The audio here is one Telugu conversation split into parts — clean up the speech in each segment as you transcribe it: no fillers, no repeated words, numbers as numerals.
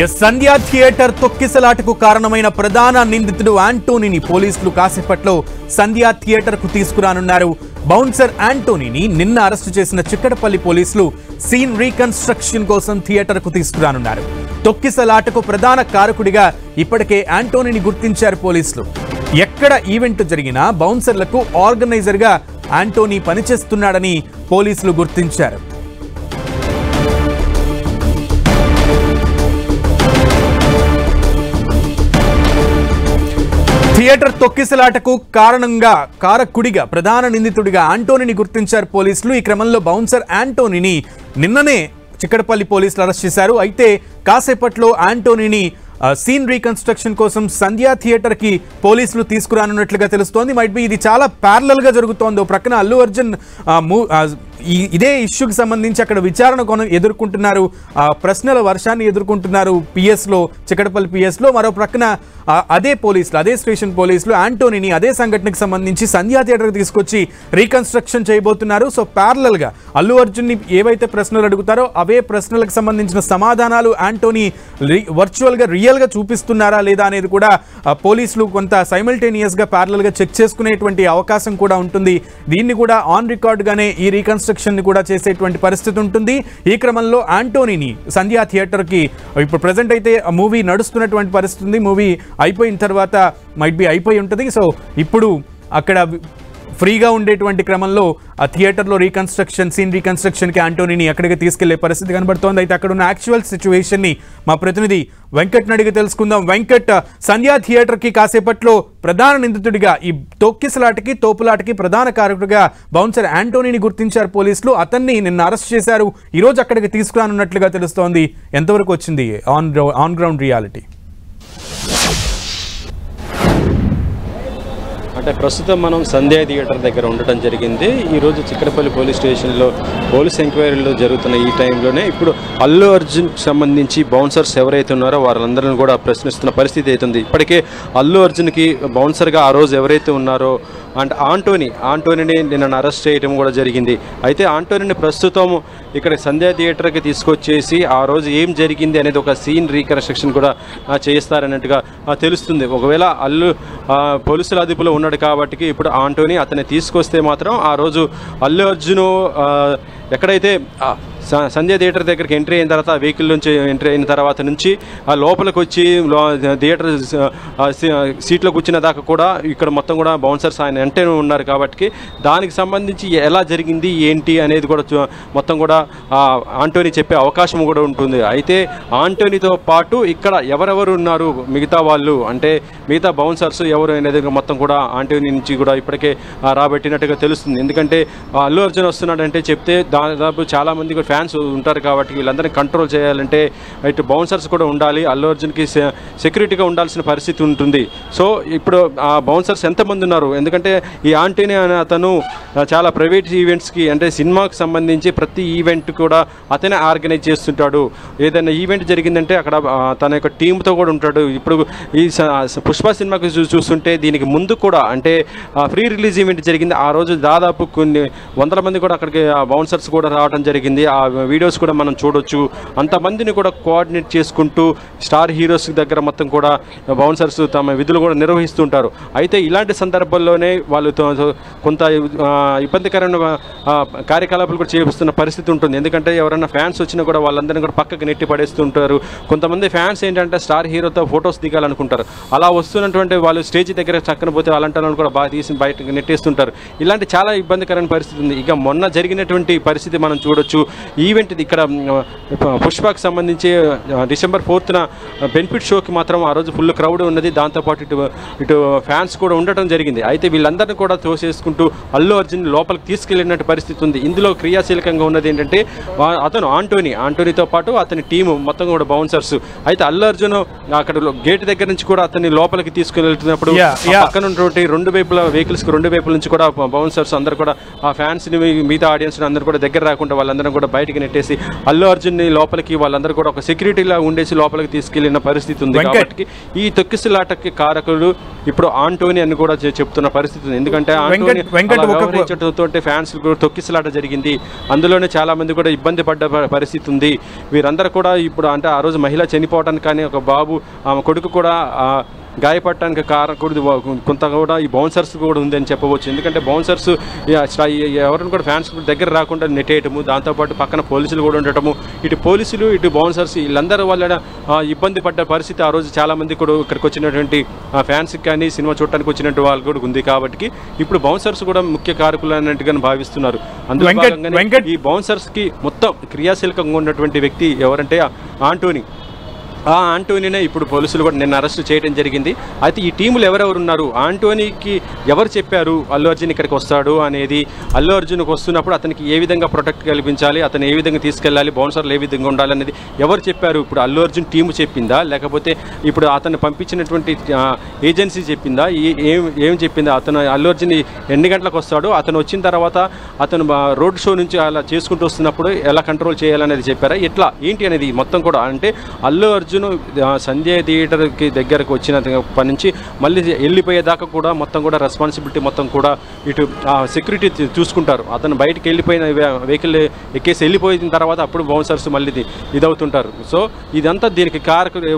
సంధ్యా థియేటర్ తొక్కిసలాటకు కారణమైన ప్రధాన నిందితుడు యాంటోనీని పోలీసులు కాసేపట్లో సంధ్యా థియేటర్ కు తీసుకురానున్నారు. బౌన్సర్ యాంటోనీని నిన్న అరెస్టు చేసిన చిక్కడపల్లి పోలీసులు సీన్ రీకన్స్ట్రక్షన్ కోసం థియేటర్ కు తీసుకురానున్నారు. తొక్కిసలాటకు ప్రధాన కారకుడిగా ఇప్పటికే యాంటోనీని గుర్తించారు పోలీసులు. ఎక్కడ ఈవెంట్ జరిగినా బౌన్సర్లకు ఆర్గనైజర్ గా యాంటోనీ పనిచేస్తున్నాడని పోలీసులు గుర్తించారు. థియేటర్ తొక్కిసలాటకు కారకుడిగా ప్రధాన నిందితుడిగా యాంటోనీని గుర్తించారు పోలీసులు. ఈ క్రమంలో బౌన్సర్ యాంటోనీని నిన్ననే చిక్కడపల్లి పోలీసులు అరెస్ట్ చేశారు. అయితే కాసేపట్లో యాంటోనీని సీన్ రీకన్స్ట్రక్షన్ కోసం సంధ్యా థియేటర్ కి పోలీసులు తీసుకురానున్నట్లుగా తెలుస్తోంది. మైట్ బి ఇది చాలా ప్యారలల్ గా జరుగుతోంది. ఓ ప్రక్కన అల్లు అర్జున్ ఇదే ఇష్యూకి సంబంధించి అక్కడ విచారణ ఎదుర్కొంటున్నారు, ప్రశ్నల వర్షాన్ని ఎదుర్కొంటున్నారు పిఎస్లో, చిక్కడపల్లి పిఎస్లో. మరో ప్రక్కన అదే పోలీసులు, అదే స్టేషన్ పోలీసులు యాంటోనీని అదే సంఘటనకు సంబంధించి సంధ్యా థియేటర్కి తీసుకొచ్చి రీకన్స్ట్రక్షన్ చేయబోతున్నారు. సో ప్యారలల్గా అల్లు అర్జున్ని ఏవైతే ప్రశ్నలు అడుగుతారో అవే ప్రశ్నలకు సంబంధించిన సమాధానాలు యాంటోనీ వర్చువల్గా రియల్గా చూపిస్తున్నారా లేదా అనేది కూడా పోలీసులు కొంత సైమల్టేనియస్గా ప్యారలల్గా చెక్ చేసుకునేటువంటి అవకాశం కూడా ఉంటుంది. దీన్ని కూడా ఆన్ రికార్డ్గానే ఈ రీకన్స్ట్రక్షన్ ని కూడా చేసేటువంటి పరిస్థితి ఉంటుంది. ఈ క్రమంలో యాంటోనీని సంధ్యా థియేటర్ కి ఇప్పుడు ప్రెసెంట్ అయితే మూవీ నడుస్తున్నటువంటి పరిస్థితి ఉంది. మూవీ అయిపోయిన తర్వాత మైట్ బి అయిపోయి ఉంటుంది. సో ఇప్పుడు అక్కడ ఫ్రీగా ఉండేటువంటి క్రమంలో ఆ థియేటర్లో సీన్ రీకన్స్ట్రక్షన్కి యాంటోనీని అక్కడికి తీసుకెళ్లే పరిస్థితి కనబడుతోంది. అయితే అక్కడ ఉన్న యాక్చువల్ సిచ్యువేషన్ని మా ప్రతినిధి వెంకట్ అడిగి తెలుసుకుందాం. వెంకట్, సంధ్యా థియేటర్కి కాసేపట్లో ప్రధాన నిందితుడిగా ఈ తొక్కిసలాటకి తోపులాటకి ప్రధాన కారకుడిగా బౌన్సర్ యాంటోనీని గుర్తించారు పోలీసులు. అతన్ని నిన్న అరెస్ట్ చేశారు. ఈరోజు అక్కడికి తీసుకురానున్నట్లుగా తెలుస్తోంది. ఎంతవరకు వచ్చింది ఆన్ గ్రౌండ్ రియాలిటీ? అంటే ప్రస్తుతం మనం సంధ్యా థియేటర్ దగ్గర ఉండటం జరిగింది. ఈరోజు చిక్కడపల్లి పోలీస్ స్టేషన్లో పోలీస్ ఎంక్వైరీలు జరుగుతున్న ఈ టైంలోనే ఇప్పుడు అల్లు అర్జున్కి సంబంధించి బౌన్సర్స్ ఎవరైతే ఉన్నారో వారందరిని కూడా ప్రశ్నిస్తున్న పరిస్థితి అవుతుంది. ఇప్పటికే అల్లు అర్జున్కి బౌన్సర్గా ఆ రోజు ఎవరైతే ఉన్నారో అండ్ ఆంటోనీని నిన్న అరెస్ట్ చేయడం కూడా జరిగింది. అయితే ఆంటోనీని ప్రస్తుతం ఇక్కడ సంధ్యా థియేటర్కి తీసుకొచ్చేసి ఆ రోజు ఏం జరిగింది అనేది ఒక సీన్ రీకన్స్ట్రక్షన్ కూడా చేస్తారన్నట్టుగా తెలుస్తుంది. ఒకవేళ అల్లు పోలీసుల అదుపులో ఉన్నాడు కాబట్టి ఇప్పుడు ఆంటోనీ అతన్ని తీసుకొస్తే మాత్రం ఆ రోజు అల్లు అర్జున్ ఎక్కడైతే సంధ్యా థియేటర్ దగ్గరికి ఎంట్రీ అయిన తర్వాత వెహికల్ నుంచి ఎంట్రీ అయిన తర్వాత నుంచి ఆ లోపలికి వచ్చి థియేటర్ సీట్లో కూర్చున్న దాకా కూడా ఇక్కడ మొత్తం కూడా బౌన్సర్స్ ఆయన వెంటనే ఉన్నారు కాబట్టి దానికి సంబంధించి ఎలా జరిగింది ఏంటి అనేది కూడా మొత్తం కూడా ఆంటోనీ చెప్పే అవకాశం కూడా ఉంటుంది. అయితే ఆంటోనీతో పాటు ఇక్కడ ఎవరెవరు ఉన్నారు మిగతా వాళ్ళు అంటే మిగతా బౌన్సర్స్ ఎవరు అనేది మొత్తం కూడా ఆంటోనీ నుంచి కూడా ఇప్పటికే రాబట్టినట్టుగా తెలుస్తుంది. ఎందుకంటే అల్లు అర్జున్ వస్తున్నాడంటే చెప్తే దాదాపు చాలామంది కూడా ఫ్యాన్స్ ఉంటారు కాబట్టి వీళ్ళందరినీ కంట్రోల్ చేయాలంటే ఇటు బౌన్సర్స్ కూడా ఉండాలి, అల్లు అర్జున్కి సెక్యూరిటీగా ఉండాల్సిన పరిస్థితి ఉంటుంది. సో ఇప్పుడు ఆ బౌన్సర్స్ ఎంతమంది ఉన్నారు? ఎందుకంటే ఈ ఆంటోనీ అనే అతను చాలా ప్రైవేట్ ఈవెంట్స్కి అంటే సినిమాకి సంబంధించి ప్రతి ఈవెంట్ కూడా అతనే ఆర్గనైజ్ చేస్తుంటాడు. ఏదైనా ఈవెంట్ జరిగిందంటే అక్కడ తన యొక్క టీంతో కూడా ఉంటాడు. ఇప్పుడు ఈ పుష్ప సినిమాకి చూస్తుంటే దీనికి ముందు కూడా అంటే ఫ్రీ రిలీజ్ ఈవెంట్ జరిగింది. ఆ రోజు దాదాపు కొన్ని వందల మంది కూడా అక్కడికి బౌన్సర్స్ కూడా రావడం జరిగింది. ఆ వీడియోస్ కూడా మనం చూడొచ్చు. అంతమందిని కూడా కోఆర్డినేట్ చేసుకుంటూ స్టార్ హీరోస్ దగ్గర మొత్తం కూడా బౌన్సర్స్ తమ విధులు కూడా నిర్వహిస్తుంటారు. అయితే ఇలాంటి సందర్భాల్లోనే వాళ్ళు కొంత ఇబ్బందికరమైన కార్యకలాపాలు కూడా చేపిస్తున్న పరిస్థితి ఉంటుంది. ఎందుకంటే ఎవరైనా ఫ్యాన్స్ వచ్చినా కూడా వాళ్ళందరినీ కూడా పక్కకు నెట్టి పడేస్తుంటారు. కొంతమంది ఫ్యాన్స్ ఏంటంటే స్టార్ హీరోతో ఫొటోస్ దిగాలనుకుంటారు. అలా వస్తున్నటువంటి వాళ్ళు స్టేజ్ దగ్గర చక్కన పోతే అలాంటి వాళ్ళని కూడా బాగా తీసి బయటకు నెట్టేస్తుంటారు. ఇలాంటి చాలా ఇబ్బందికరమైన పరిస్థితి ఉంది. ఇక మొన్న జరిగినటువంటి పరిస్థితి మనం చూడొచ్చు. ఈవెంట్ ఇక్కడ పుష్పకి సంబంధించి డిసెంబర్ 4న బెనిఫిట్ షోకి మాత్రం ఆ రోజు ఫుల్ క్రౌడ్ ఉన్నది. దాంతోపాటు ఇటు ఫ్యాన్స్ కూడా ఉండటం జరిగింది. అయితే వీళ్ళందరినీ కూడా తోసేసుకుంటూ అల్లు అర్జున్ లోపలికి తీసుకెళ్ళినట్టు పరిస్థితి ఉంది. ఇందులో క్రియాశీలకంగా ఉన్నది ఏంటంటే అతను ఆంటోనీతో పాటు అతని టీము మొత్తం కూడా బౌన్సర్స్. అయితే అల్లు అర్జున్ అక్కడ గేట్ దగ్గర నుంచి కూడా అతన్ని లోపలికి తీసుకెళ్తున్నప్పుడు పక్కన ఉన్నటువంటి రెండు వైపుల వెహికల్స్కి రెండు వైపుల నుంచి కూడా బౌన్సర్స్ అందరూ కూడా ఆ ఫ్యాన్స్ని మిగతా ఆడియన్స్ అందరూ కూడా దగ్గర రాకుండా వాళ్ళందరూ కూడా బయటికి నెట్టేసి అల్లు అర్జున్ని లోపలికి వాళ్ళందరూ కూడా ఒక సెక్యూరిటీలా ఉండేసి లోపలికి తీసుకెళ్లిన పరిస్థితి ఉంది. కాబట్టి ఈ తొక్కిసలాటకి కారకుడు ఇప్పుడు ఆంటోనీ అని కూడా చెప్తున్న పరిస్థితి ఉంది. ఎందుకంటే ఆంటోనీ ఫ్యాన్స్ తొక్కిసలాట జరిగింది, అందులోనే చాలా మంది కూడా ఇబ్బంది పడ్డ పరిస్థితి ఉంది. వీరందరూ కూడా ఇప్పుడు అంటే ఆ రోజు మహిళ చనిపోవడానికి కానీ ఒక బాబు ఆమె కొడుకు కూడా గాయపడటానికి కారకుడు కొంత కూడా ఈ బౌన్సర్స్ కూడా ఉందని చెప్పవచ్చు. ఎందుకంటే బౌన్సర్స్ ఎవరిని కూడా ఫ్యాన్స్ దగ్గర రాకుండా నెట్టేయటము, దాంతోపాటు పక్కన పోలీసులు కూడా ఉండటము, ఇటు పోలీసులు ఇటు బౌన్సర్స్ వీళ్ళందరూ వాళ్ళ ఇబ్బంది పడ్డ పరిస్థితి ఆ రోజు చాలామంది కూడా ఇక్కడికి వచ్చినటువంటి ఫ్యాన్స్కి కానీ సినిమా చూడటానికి వచ్చినట్టు వాళ్ళు కూడా ఉంది. కాబట్టి ఇప్పుడు బౌన్సర్స్ కూడా ముఖ్య కారకులు అన్నట్టుగా భావిస్తున్నారు. అందులో ఈ బౌన్సర్స్కి మొత్తం క్రియాశీలకంగా ఉన్నటువంటి వ్యక్తి ఎవరంటే ఆంటోనీ. ఆ ఆంటోనీనే ఇప్పుడు పోలీసులు కూడా నిన్న అరెస్ట్ చేయడం జరిగింది. అయితే ఈ టీములు ఎవరెవరు ఉన్నారు, ఆంటోనీకి ఎవరు చెప్పారు అల్లు అర్జున్ ఇక్కడికి వస్తాడు అనేది, అల్లు అర్జున్కి వస్తున్నప్పుడు అతనికి ఏ విధంగా ప్రొటెక్ట్ కల్పించాలి, అతను ఏ విధంగా తీసుకెళ్ళాలి, బౌన్సర్లు ఏ విధంగా ఉండాలనేది ఎవరు చెప్పారు? ఇప్పుడు అల్లు అర్జున్ టీము చెప్పిందా, లేకపోతే ఇప్పుడు అతను పంపించినటువంటి ఏజెన్సీ చెప్పిందా, ఏం చెప్పిందా? అతను అల్లు అర్జున్ ఎన్ని గంటలకు వస్తాడు, అతను వచ్చిన తర్వాత అతను రోడ్ షో నుంచి అలా చేసుకుంటూ వస్తున్నప్పుడు ఎలా కంట్రోల్ చేయాలనేది చెప్పారా, ఎట్లా ఏంటి అనేది మొత్తం కూడా. అంటే అల్లు అర్జున్ సంజయ్ థియేటర్కి దగ్గరకు వచ్చినప్పటి నుంచి మళ్ళీ వెళ్ళిపోయేదాకా కూడా మొత్తం కూడా రెస్పాన్సిబిలిటీ మొత్తం కూడా ఇటు సెక్యూరిటీ చూసుకుంటారు. అతను బయటికి వెళ్ళిపోయిన వెహికల్ ఎక్కేసి వెళ్ళిపోయిన తర్వాత అప్పుడు బౌన్సర్స్ మళ్ళీ ఇదవుతుంటారు. సో ఇదంతా దీనికి కారకుడు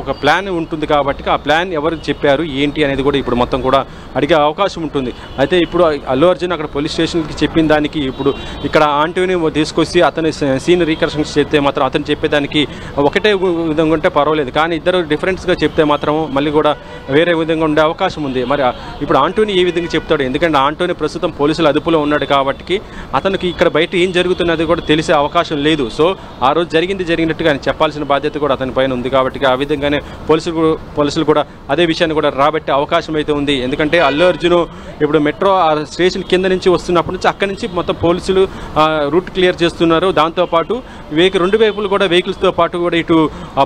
ఒక ప్లాన్ ఉంటుంది. కాబట్టి ఆ ప్లాన్ ఎవరు చెప్పారు ఏంటి అనేది కూడా ఇప్పుడు మొత్తం కూడా అడిగే అవకాశం ఉంటుంది. అయితే ఇప్పుడు అల్లు అర్జున్ అక్కడ పోలీస్ స్టేషన్కి చెప్పిన దానికి ఇప్పుడు ఇక్కడ ఆంటోనీ తీసుకొచ్చి అతని సీన్ రీకన్స్ట్రక్షన్ చేస్తే మాత్రం అతను చెప్పేదానికి ఒకటే విధంగా ఉంటే పర్వాలేదు, కానీ ఇద్దరు డిఫరెంట్స్గా చెప్తే మాత్రం మళ్ళీ కూడా వేరే విధంగా ఉండే అవకాశం ఉంది. మరి ఇప్పుడు ఆంటోనీ ఏ విధంగా చెప్తాడు? ఎందుకంటే ఆంటోనీ ప్రస్తుతం పోలీసుల అదుపులో ఉన్నాడు కాబట్టి అతనికి ఇక్కడ బయట ఏం జరుగుతున్నది కూడా తెలిసే అవకాశం లేదు. సో ఆ రోజు జరిగినట్టుగా ఆయన చెప్పాల్సిన బాధ్యత కూడా అతని పైన ఉంది. కాబట్టి ఆ విధంగానే పోలీసులు కూడా అదే విషయాన్ని కూడా రాబట్టే అవకాశం అయితే ఉంది. ఎందుకంటే అల్లు అర్జున్ ఇప్పుడు మెట్రో స్టేషన్ కింద నుంచి వస్తున్నప్పటి నుంచి అక్కడి నుంచి మొత్తం పోలీసులు రూట్ క్లియర్ చేస్తున్నారు. దాంతోపాటు రెండు వైపులు కూడా వెహికల్స్తో పాటు కూడా ఇటు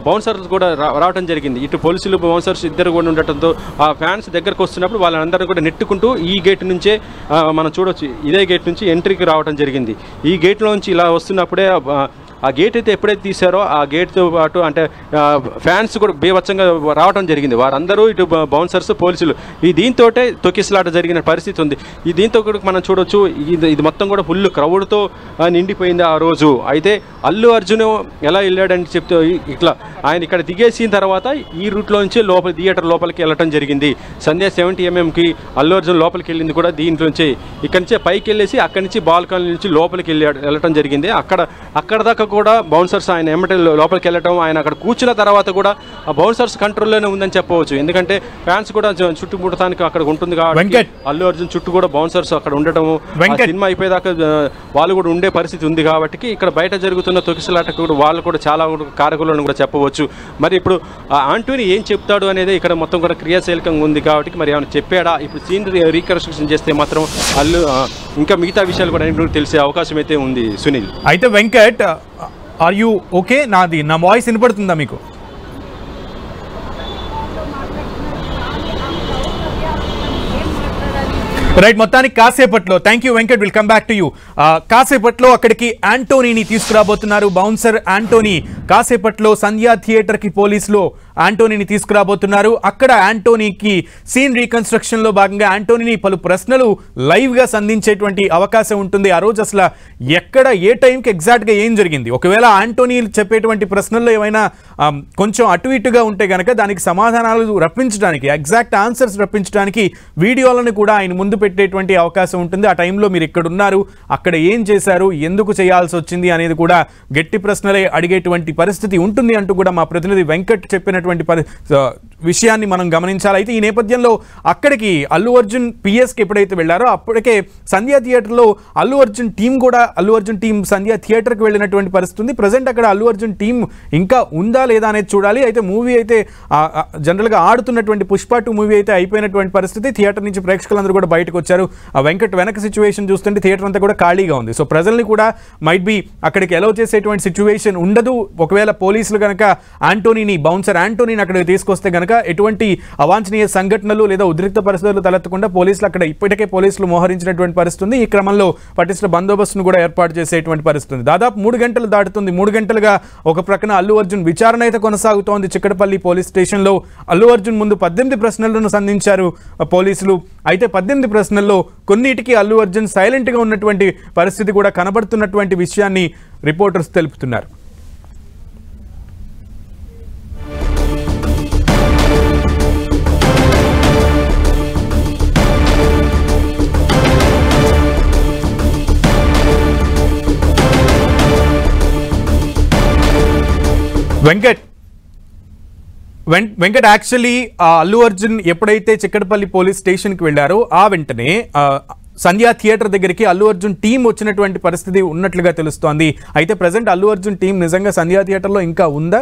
బౌన్సర్స్ కూడా రావడం జరిగింది. ఇటు పోలీసులు బౌన్సర్స్ ఇద్దరు కూడా ఉండటంతో ఆ ఫ్యాన్స్ దగ్గరకు వస్తున్నప్పుడు వాళ్ళందరూ కూడా నెట్టుకుంటూ ఈ గేట్ నుంచే మనం చూడొచ్చు, ఇదే గేట్ నుంచి ఎంట్రీకి రావడం జరిగింది. ఈ గేట్లో నుంచి ఇలా వస్తున్నప్పుడే ఆ గేట్ అయితే ఎప్పుడైతే తీశారో ఆ గేట్తో పాటు అంటే ఫ్యాన్స్ కూడా బీభత్సంగా రావడం జరిగింది. వారందరూ ఇటు బౌన్సర్స్ పోలీసులు దీంతో తొక్కిసలాట జరిగిన పరిస్థితి ఉంది. దీంతో కూడా మనం చూడొచ్చు ఇది మొత్తం కూడా ఫుల్ క్రౌడ్తో నిండిపోయింది ఆ రోజు. అయితే అల్లు అర్జున్ ఎలా వెళ్ళాడని చెప్తే ఇట్లా ఆయన ఇక్కడ దిగేసిన తర్వాత ఈ రూట్లో నుంచి థియేటర్ లోపలికి వెళ్ళటం జరిగింది. సంధ్య 70mm అల్లు అర్జున్ లోపలికి వెళ్ళింది కూడా దీంట్లోంచి. ఇక్కడి నుంచే పైకి వెళ్ళేసి అక్కడి నుంచి బాల్కనీ నుంచి లోపలికి వెళ్ళటం జరిగింది. అక్కడ దాకా కూడా బౌన్సర్స్ ఆయన ఎమ్మటే లోపలికి వెళ్ళటం, ఆయన అక్కడ కూర్చున్న తర్వాత కూడా ఆ బౌన్సర్స్ కంట్రోల్లోనే ఉందని చెప్పవచ్చు. ఎందుకంటే ఫ్యాన్స్ కూడా చుట్టుముట్టడానికి అక్కడ ఉంటుంది కాబట్టి అల్లు అర్జున్ చుట్టూ కూడా బౌన్సర్స్ అక్కడ ఉండటం, సినిమా అయిపోయేదాకా వాళ్ళు కూడా ఉండే పరిస్థితి ఉంది. కాబట్టి ఇక్కడ బయట జరుగుతున్న తొక్కిసలాటకు కూడా వాళ్ళు కూడా చాలా కారకులను కూడా చెప్పవచ్చు. మరి ఇప్పుడు ఆంటోనీ ఏం చెప్తాడు అనేది ఇక్కడ మొత్తం కూడా క్రియాశీలకంగా ఉంది. కాబట్టి మరి ఏమైనా చెప్పాడా, ఇప్పుడు సీన్ రీకన్స్ట్రక్షన్ చేస్తే మాత్రం ఇంకా మిగతా విషయాలు కూడా తెలిసే అవకాశం అయితే ఉంది. సునీల్, అయితే వెంకట్, ఆర్ యూ ఓకే? నా వాయిస్ వినపడుతుందా మీకు? రైట్, మొత్తానికి కాసేపట్లో, thank you Venkat, will come back to you. కాసేపట్లో అక్కడికి ఆంటోనీని తీసుకురాబోతున్నారు. బౌన్సర్ ఆంటోనీ కాసేపట్లో సంధ్యా థియేటర్కి పోలీసులు ఆంటోనీని తీసుకురాబోతున్నారు. అక్కడ ఆంటోనీకి సీన్ రీకన్స్ట్రక్షన్లో భాగంగా ఆంటోనీని పలు ప్రశ్నలు లైవ్గా సంధించేటువంటి అవకాశం ఉంటుంది. ఆ రోజు అసలు ఎక్కడ ఏ టైంకి ఎగ్జాక్ట్గా ఏం జరిగింది, ఒకవేళ ఆంటోనీ చెప్పేటువంటి ప్రశ్నల్లో ఏమైనా కొంచెం అటు ఇటుగా ఉంటే కనుక దానికి సమాధానాలు రప్పించడానికి, ఎగ్జాక్ట్ ఆన్సర్స్ రప్పించడానికి వీడియోలను కూడా ఆయన ముందు పెట్టేటువంటి అవకాశం ఉంటుంది. ఆ టైంలో మీరు ఇక్కడ ఉన్నారు, అక్కడ ఏం చేశారు, ఎందుకు చేయాల్సి వచ్చింది అనేది కూడా గట్టి ప్రశ్నలే అడిగేటువంటి పరిస్థితి ఉంటుంది అంటూ కూడా మా ప్రతినిధి వెంకట్ చెప్పినటువంటి విషయాన్ని మనం గమనించాలి. అయితే ఈ నేపథ్యంలో అక్కడికి అల్లు అర్జున్ పిఎస్కి ఎప్పుడైతే వెళ్ళారో అప్పటికే సంధ్యా థియేటర్లో అల్లు అర్జున్ టీం సంధ్యా థియేటర్కి వెళ్ళినటువంటి పరిస్థితి ఉంది. ప్రజెంట్ అక్కడ అల్లు అర్జున్ టీం ఇంకా ఉందా లేదా అనేది చూడాలి. అయితే మూవీ అయితే జనరల్గా ఆడుతున్నటువంటి పుష్ప 2 మూవీ అయితే అయిపోయినటువంటి పరిస్థితి. థియేటర్ నుంచి ప్రేక్షకులందరూ కూడా బయటకు బయటకు వచ్చారు. ఆ వెంకట్ వెనక సిచ్యువేషన్ చూస్తుంటే థియేటర్ అంతా కూడా ఖాళీగా ఉంది. సో ప్రజల్ని కూడా మైట్ బి అక్కడికి అలౌ చేసేటువంటి సిచ్యువేషన్ ఉండదు. ఒకవేళ పోలీసులు కనుక బౌన్సర్ యాంటోనీని అక్కడికి తీసుకొస్తే కనుక ఎటువంటి అవాంఛనీయ సంఘటనలు లేదా ఉద్రిక్త పరిస్థితులు తలెత్తకుండా పోలీసులు అక్కడ ఇప్పటికే పోలీసులు మోహరించినటువంటి పరిస్థితి ఉంది. ఈ క్రమంలో పటిష్ట బందోబస్తును కూడా ఏర్పాటు చేసేటువంటి పరిస్థితి. దాదాపు 3 గంటలు దాటుతుంది. 3 గంటలుగా ఒక ప్రక్కన అల్లు అర్జున్ విచారణ అయితే కొనసాగుతోంది చిక్కడపల్లి పోలీస్ స్టేషన్లో. అల్లు అర్జున్ ముందు 18 ప్రశ్నలను సంధించారు పోలీసులు. అయితే 18 ప్రశ్నల్లో కొన్నిటికి అల్లు అర్జున్ సైలెంట్గా ఉన్నటువంటి పరిస్థితి కూడా కనబడుతున్నటువంటి విషయాన్ని రిపోర్టర్స్ తెలుపుతున్నారు. వెంకట్ యాక్చువల్లీ అల్లు అర్జున్ ఎప్పుడైతే చిక్కడపల్లి పోలీస్ స్టేషన్కి వెళ్ళారో ఆ వెంటనే సంధ్యా థియేటర్ దగ్గరికి అల్లు అర్జున్ టీం వచ్చినటువంటి పరిస్థితి ఉన్నట్లుగా తెలుస్తోంది. అయితే ప్రజెంట్ అల్లు అర్జున్ టీం నిజంగా సంధ్యా థియేటర్లో ఇంకా ఉందా?